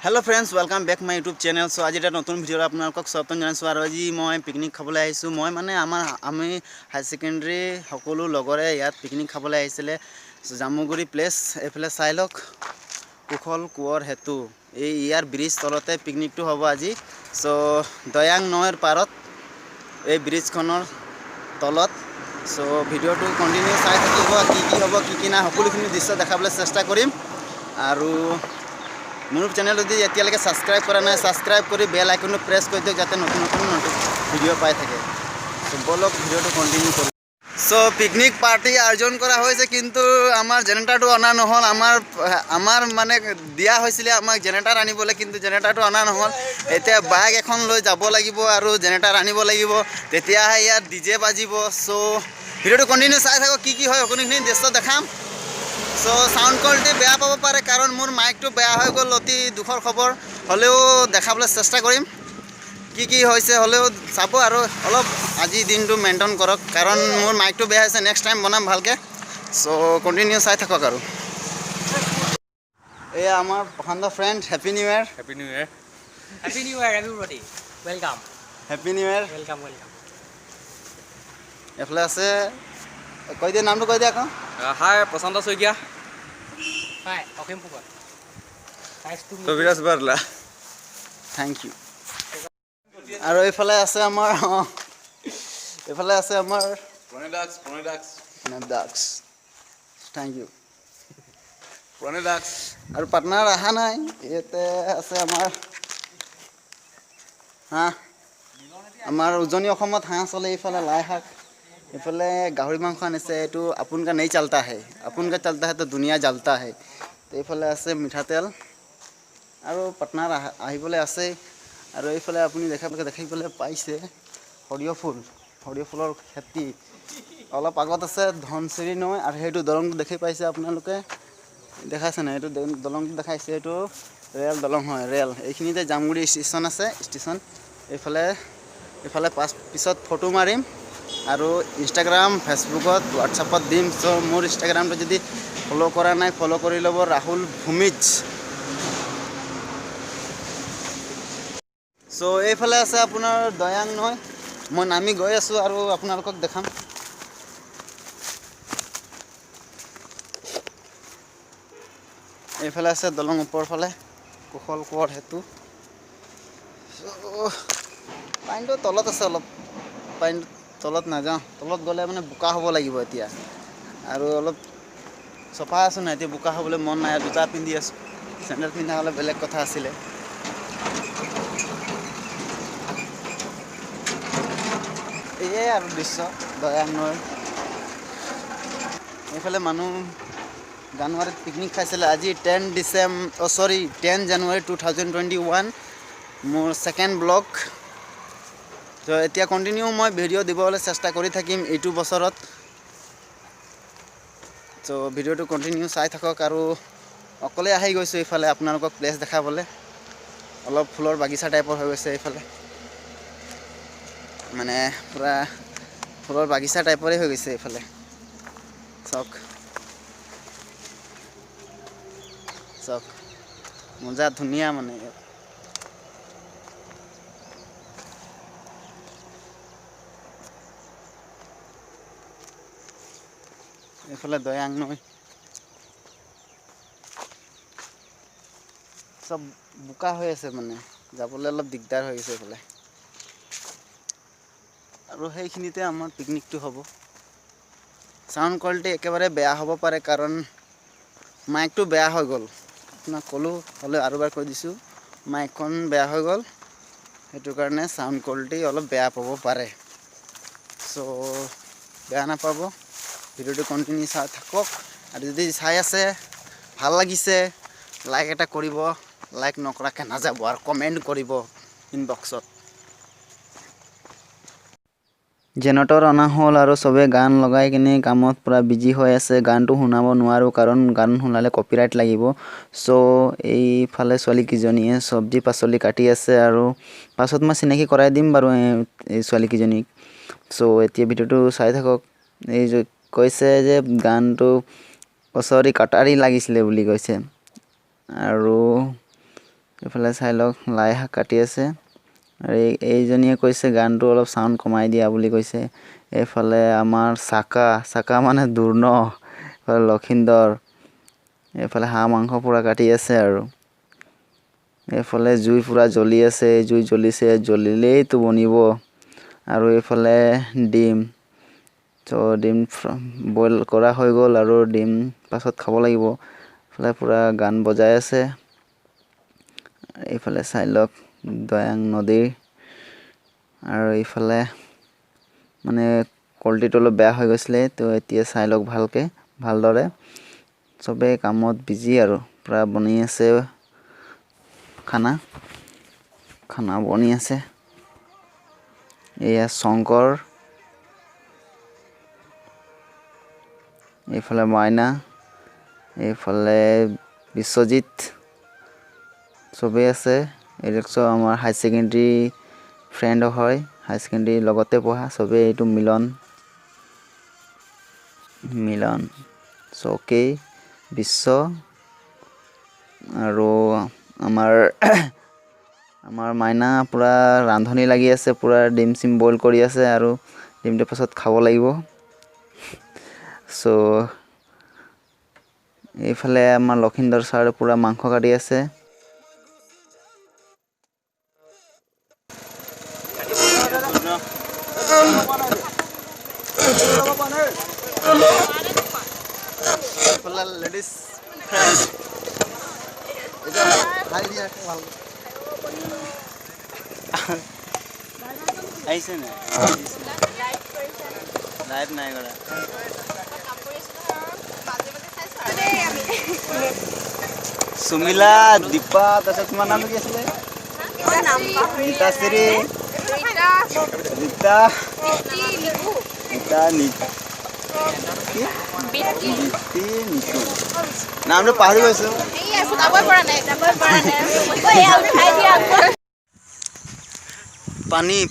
Hello friends welcome back my YouTube channel. So आज এটা নতুন ভিডিও আপোনালোকক স্বাগতম জনাইছো আৰু আজি মই পিকনিক খাবলৈ আহিছো। মই মানে আমি হাই সেকেন্ডাৰী সকলো লগৰে ইয়াত পিকনিক খাবলৈ আহিছিলে জামুগুৰি প্লেস। এফালে চাই লওক কুখল কুৱৰ হেতু এই ইয়াৰ ব্ৰিজ তলতে পিকনিকটো হ'ব আজি। সো দয়াং নৈৰ পাৰত এই ব্ৰিজখনৰ তলত। সো ভিডিওটো কন্টিনিউ চাই থাকিব, কি হ'ব কি না সকলোখিনি দৃশ্য দেখাবলৈ চেষ্টা কৰিম। আৰু মোৰ চেনেল যদি এতিয়ালৈকে সাবস্ক্ৰাইব কৰা নাই সাবস্ক্ৰাইব কৰি বেল আইকনটো প্ৰেছ কৰি দিয়ক যাতে নতুন নতুন ভিডিও পাই থাকে। সো বলক ভিডিওটো কন্টিনিউ কৰো। সো পিকনিক পার্টি আয়োজন করা হয়েছে, কিন্তু আমার জেনারেটরটো অনা নহল। আমার মানে দিয়া হয়েছিল আমাক জেনারেটর আনিবলে, কিন্তু জেনারেটরটো অনা নহল। এতিয়া বাইক এখন লৈ যাব লাগিব আৰু জেনারেটর আনিব লাগিব, তেতিয়াহে ইয়াত ডিজে বাজিব। সো ভিডিওটো কন্টিনিউ চাই থাকক, কি হয় সকলোখিনি দৃশ্য দেখাম। সো সাউন্ড কোৱালিটি বেয়া পাব পাৰে কাৰণ মোৰ মাইকটো বেয়া হৈ গ'ল। অতি দুখৰ খবৰ হ'লেও দেখাবলৈ চেষ্টা কৰিম। কি হৈছে হ'লেও চাব আৰু অলপ আজি দিনটো মেইনটেইন কৰক কাৰণ মোৰ মাইকটো বেয়া হৈছে। নেক্সট টাইম বনাম ভালকৈ। সো কন্টিনিউ চাই থাকক। আৰু এয়া আমাৰ পছন্দ ফ্ৰেণ্ড। হেপী নিউ ইয়াৰ। Happy New Year. Happy New Year, everybody. Welcome. Happy new ইয়াৰ। Welcome. এফালে আছে কৈ দিয়ে, নামটো কৈ দিয়ে আকৌ। Hi, Prasanta Soikia. Hi, Okim Pukar. Nice to meet you. Tobias Barla. Thank you. আৰু এইফালে আছে আমাৰ Pranadax. Thank you. আৰু পাৰ্টনাৰ অহা নাই। ইয়াতে আছে আমাৰ উজনি অসমত হাঁহ চলে। এইফালে লাই শাক, এইফালে গাহৰি মাংস আনিছে। এইটো আপোনকা নেই চলতা হে, আপোনকা চলতা হে তো দুনিয়া জ্বলতা হে। তো এইফালে আছে মিঠাতেল আৰু পাৰ্টনাৰ আহিবলৈ আছে। আৰু এইফালে আপুনি দেখিবলৈ পাইছে সৰিয়হ ফুলৰ খেতি। অলপ আগত আছে ধনশিৰি নৈ, আৰু সেইটো দলংটো দেখি পাইছে আপোনালোকে। দেখাইছে নাই? এইটো দলংটো দেখাইছে, এইটো ৰেল দলং হয়, ৰেল। এইখিনিতে জামগুৰি ষ্টেচন আছে, ষ্টেচন। এইফালে পিছত ফটো মাৰিম আৰু ইনষ্টাগ্ৰাম, ফেচবুকত, হোৱাটছআপত দিম। সো মোৰ ইনষ্টাগ্ৰামটো যদি ফলো কৰা নাই ফলো কৰি ল'ব, ৰাহুল ভূমিজ। সো এইফালে আছে আপোনাৰ দয়াং নৈ। মই নামি গৈ আছোঁ আৰু আপোনালোকক দেখাম। এইফালে আছে দলং ওপৰ ফালে কুশল কোঁৱৰ হেতু। পানীটো তলত আছে, অলপ পানীটো তলত নাযাওঁ। তলত গ'লে মানে বোকা হ'ব লাগিব এতিয়া, আৰু অলপ চফা আছোঁ নাই। এতিয়া বোকা হ'বলৈ মন নাই। জোতা পিন্ধি আছোঁ, চেণ্ডেল পিন্ধা হ'লে বেলেগ কথা আছিলে। এয়াই আৰু দৃশ্য দয়াং নৈৰ। এইফালে মানুহ জানুৱাৰীত পিকনিক খাইছিলে। আজি 10 জানুৱাৰী 2021 মোৰ ছেকেণ্ড ব্লগ। তো এতিয়া কণ্টিনিউ মই ভিডিঅ' দিবলৈ চেষ্টা কৰি থাকিম এইটো বছৰত। তো ভিডিঅ'টো কণ্টিনিউ চাই থাকক। আৰু অকলে আহি গৈছোঁ এইফালে আপোনালোকক প্লেচ দেখাবলৈ। অলপ ফুলৰ বাগিচা টাইপৰ হৈ গৈছে এইফালে, মানে পূৰা ফুলৰ বাগিচা টাইপৰে হৈ গৈছে এইফালে। চাওক মজা ধুনীয়া মানে। এইফালে দয়াং নৈ, চব বোকা হৈ আছে, মানে যাবলৈ অলপ দিগদাৰ হৈ গৈছে এইফালে। আৰু সেইখিনিতে আমাৰ পিকনিকটো হ'ব। সাউণ্ড কোৱালিটি একেবাৰে বেয়া হ'ব পাৰে কাৰণ মাইকটো বেয়া হৈ গ'ল। আপোনাক ক'লোঁ, হ'লেও আৰু এবাৰ কৈ দিছোঁ, মাইকখন বেয়া হৈ গ'ল। সেইটো কাৰণে সাউণ্ড কোৱালিটি অলপ বেয়া পাব পাৰে। সো বেয়া নাপাব, ভিডিঅ'টো কণ্টিনিউ চাই থাকক। আৰু যদি চাই আছে ভাল লাগিছে লাইক এটা কৰিব, লাইক নকৰাকৈ নাযাব, আৰু কমেণ্ট কৰিব ইনবক্সত। জেনেৰেটৰ অনা হ'ল আৰু চবে গান লগাই কিনে কামত পূৰা বিজি হৈ আছে। গানটো শুনাব নোৱাৰোঁ কাৰণ গান শুনালে কপিৰাইট লাগিব। সো এইফালে ছোৱালীকেইজনীয়ে চব্জি পাচলি কাটি আছে, আৰু পাছত মই চিনাকি কৰাই দিম বাৰু এই ছোৱালীকেইজনীক। সো এতিয়া ভিডিঅ'টো চাই থাকক। এই যে কৈছে যে গানটো কচুৰি কটাৰী লাগিছিলে বুলি কৈছে, আৰু এইফালে চাই লওক লাই শাক কাটি আছে আৰু এইজনীয়ে কৈছে গানটো অলপ সাউণ্ড কমাই দিয়া বুলি কৈছে এইফালে আমাৰ চাকা মানে দূৰ ন এইফালে লখিন্দৰ এইফালে হাঁহ মাংস পুৰা কাটি আছে আৰু এইফালে জুই পুৰা জ্বলি আছে জুই জ্বলিছে জ্বলিলেইতো বনিব আৰু এইফালে ডিম তো ডিম বইল কৰা হৈ গ'ল আৰু ডিম পাছত খাব লাগিব এইফালে পুৰা গান বজাই আছে এইফালে চাই লওক দয়াং নদীৰ আৰু এইফালে মানে কোৱালিটিটো অলপ বেয়া হৈ গৈছিলে তো এতিয়া চাই লওক ভালদৰে চবে কামত বিজি আৰু পুৰা বনি আছে খানা বনি আছে এয়া শংকৰ এইফালে মাইনা এইফালে বিশ্বজিৎ চবেই আছে এইটো আমাৰ হাই ছেকেণ্ডেৰী ফ্ৰেণ্ড হয় হাই ছেকেণ্ডেৰী লগতে পঢ়া চবেই এইটো মিলন চকেই বিশ্ব আৰু আমাৰ মাইনা পুৰা ৰান্ধনি লাগি আছে পুৰা ডিম চিম বইল কৰি আছে আৰু ডিমটো পাছত খাব লাগিব চ' এইফালে আমাৰ লখিন্দৰ ছাৰে পুৰা মাংস কাটি আছে লেডিজ আহিছে নাই লাইভ নাই কৰা সুমিলা দীপা তাৰপিছত তোমাৰ নাম কি আছিলে গীতাশ্ৰী ৰীতা নামটো পাহৰি গৈছো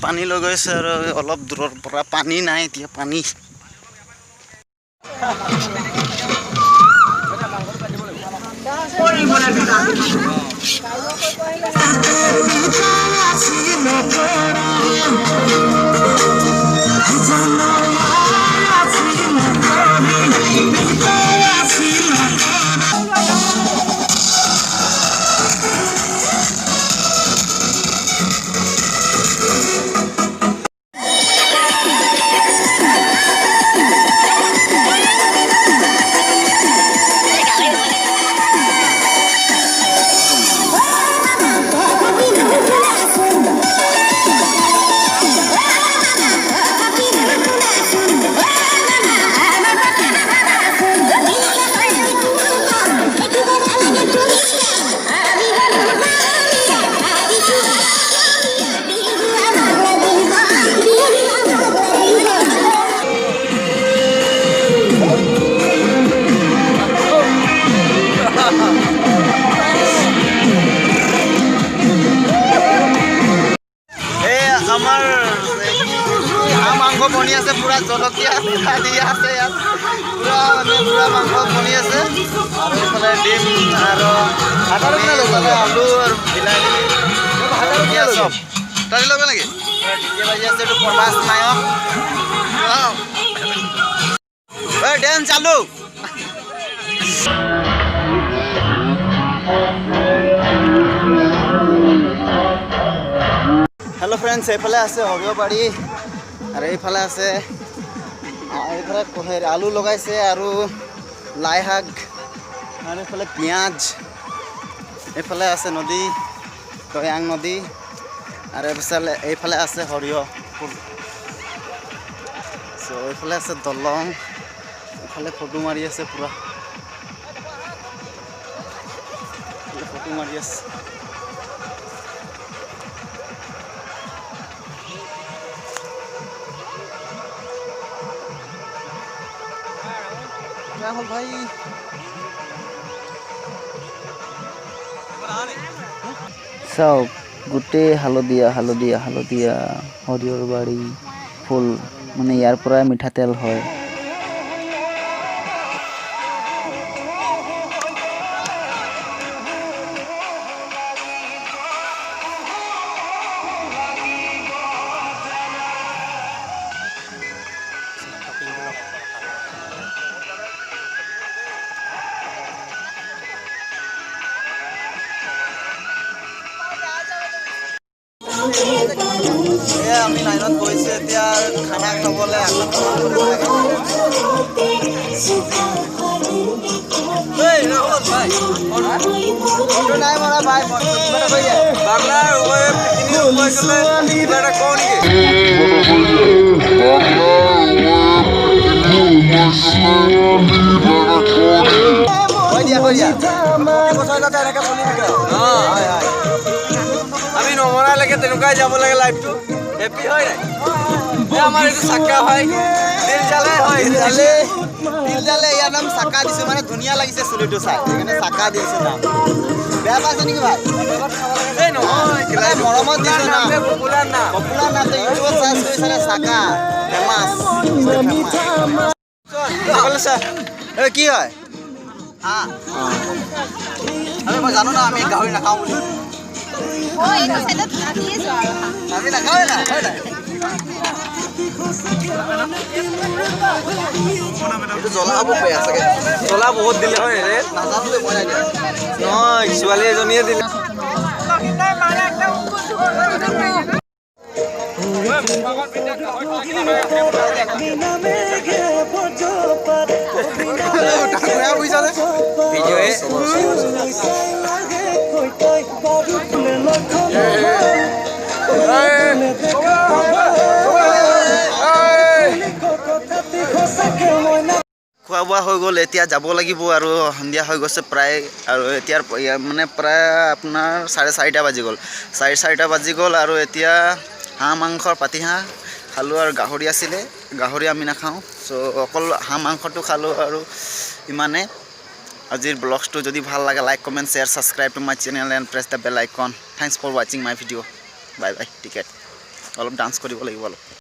পানী লৈ গৈছে আৰু অলপ দূৰৰ পৰা পানী নাই এতিয়া পানী আমাৰ হাঁহ মাংস বনি আছে পুৰা জলকীয়া দি আছে ইয়াত পুৰা মাংস বনি আছে আৰু এইফালে ডিম আৰু আলু আৰু বিলাহী জলকীয়া চব তাৰি ল'ব নেকি ডিজে বাজি আছে এইটো প্ৰভাস নায়ক ডেন্স চালু হেল্ল' ফ্ৰেণ্ডছ এইফালে আছে সৰিয়হবাৰী আৰু এইফালে আছে এইফালে আলু লগাইছে আৰু লাই শাক আৰু এইফালে পিঁয়াজ এইফালে আছে নদী দয়াং নদী আৰু এইফালে আছে সৰিয়হ ফুল চ' এইফালে আছে দলং এইফালে ফটো মাৰি আছে পুৰা ফটো মাৰি আছে क्या हो भाई চাওক গোটেই হালধীয়া সৰিয়হৰ বাৰী ফুল মানে ইয়াৰ পৰাই মিঠাতেল হয় এয়া আমি লাইনত গৈছোঁ এতিয়া খানা খাবলৈ ফটো নাই মৰা ভাই মই কিবা এটা কৈ দিয়া বাংলাৰ কৈ দিয়া আমি নমৰালৈকে তেনেকুৱাই যাব লাগে লাইফটো হেপী হয় নাই আমাৰ এইটো চাক্কা হয় দিল জালে হয় দিলদালে ইয়াৰ নাম চাকা দিছোঁ মানে ধুনীয়া লাগিছে চুলিটো চাই সেইকাৰণে চাকা দিছোঁ নাম বেয়া পাইছে নেকি ভাই এই নহয় মৰমত দিছোঁ নাম পপুলাৰ না পপুলাৰ নামটো ইউটিউবত চাৰ্চ কৰি চালে চাকা ফেমাছ কি হয় মই জানো না আমি গাহৰি নাখাওঁ বুলি আমি নাখাওঁৱে না হয় নাই এইটো জ্বলাব বেয়া চাগে জ্বলা বহুত দিলে হয় ৰে নাজানো মই নাই দিয়া নহয় ছোৱালী এজনীয়ে দিলে খোৱা বোৱা হৈ গ'ল এতিয়া যাব লাগিব আৰু সন্ধিয়া হৈ গৈছে প্ৰায় আৰু এতিয়াৰ মানে প্ৰায় আপোনাৰ 4:30 বাজি গ'ল 4:30 বাজি গ'ল আৰু এতিয়া হাঁহ মাংসৰ পাতিহাঁহ খালোঁ আৰু গাহৰি আছিলে গাহৰি আমি নাখাওঁ চ' অকল হাঁহ মাংসটো খালোঁ আৰু ইমানে আজিৰ ব্লগটো যদি ভাল লাগে like comment share subscribe to my channel and press the bell icon thanks for ৱাচিং my video' bye bye ticket অলপ ডান্স কৰিব লাগিব অলপ